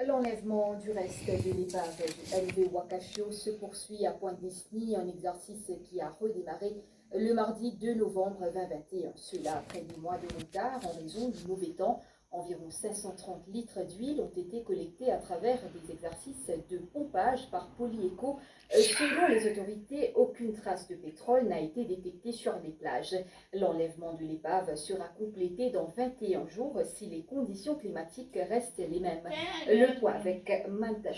L'enlèvement du reste de l'épave du MV Wakashio se poursuit à Pointe-Disney, un exercice qui a redémarré le mardi 2 novembre 2021. Cela après des mois de retard en raison du mauvais temps. Environ 530 litres d'huile ont été collectés à travers des exercices de pompage par Polyéco. Selon les autorités, aucune trace de pétrole n'a été détectée sur les plages. L'enlèvement de l'épave sera complété dans 21 jours si les conditions climatiques restent les mêmes. Le point avec Manta.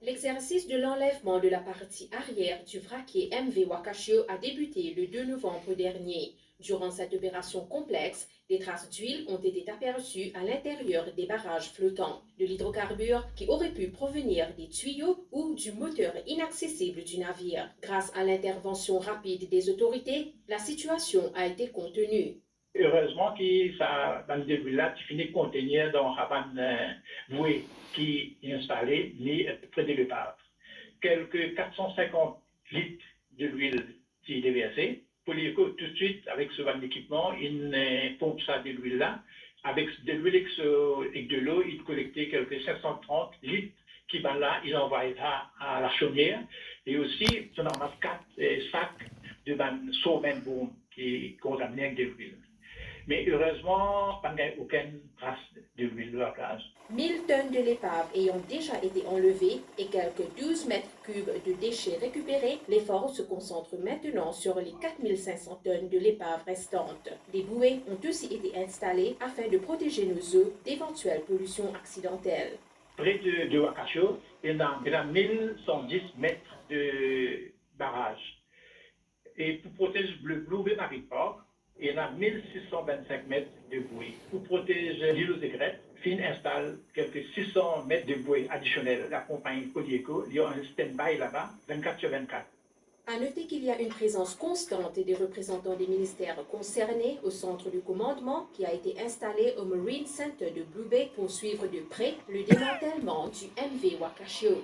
L'exercice de l'enlèvement de la partie arrière du vraquier MV Wakashio a débuté le 2 novembre dernier. Durant cette opération complexe, des traces d'huile ont été aperçues à l'intérieur des barrages flottants. De l'hydrocarbure qui aurait pu provenir des tuyaux ou du moteur inaccessible du navire. Grâce à l'intervention rapide des autorités, la situation a été contenue. Heureusement que ça, dans le début là, qui finit de contenir dans la vouée qui est installée près de l'épave. Quelques 450 litres de l'huile qui est déversée. Polyéco, tout de suite, avec ce van d'équipement, il pompe ça de l'huile là. Avec de l'huile et de l'eau, il collectait quelques 530 litres qui van là, il envoie à la chaumière. Et aussi, on a 4 sacs de van Somen Boom qui contaminent avec de l'huile. Mais heureusement, il n'y a aucune trace de l'huile de la plage. 1000 tonnes de l'épave ayant déjà été enlevées et quelques 12 mètres cubes de déchets récupérés, l'effort se concentre maintenant sur les 4500 tonnes de l'épave restantes. Des bouées ont aussi été installées afin de protéger nos eaux d'éventuelles pollutions accidentelles. Près de Wakashio, il y a 1110 mètres de barrage. Et pour protéger le Blue Bay Marine Park, il y a 1625 mètres de bouée. Pour protéger l'île aux aigrettes, FIN installe quelques 600 mètres de bouée additionnels. La compagnie Polyéco, il y a un stand-by là-bas, 24 sur 24. À noter qu'il y a une présence constante des représentants des ministères concernés au centre de commandement qui a été installé au Marine Center de Blue Bay pour suivre de près le démantèlement du MV Wakashio.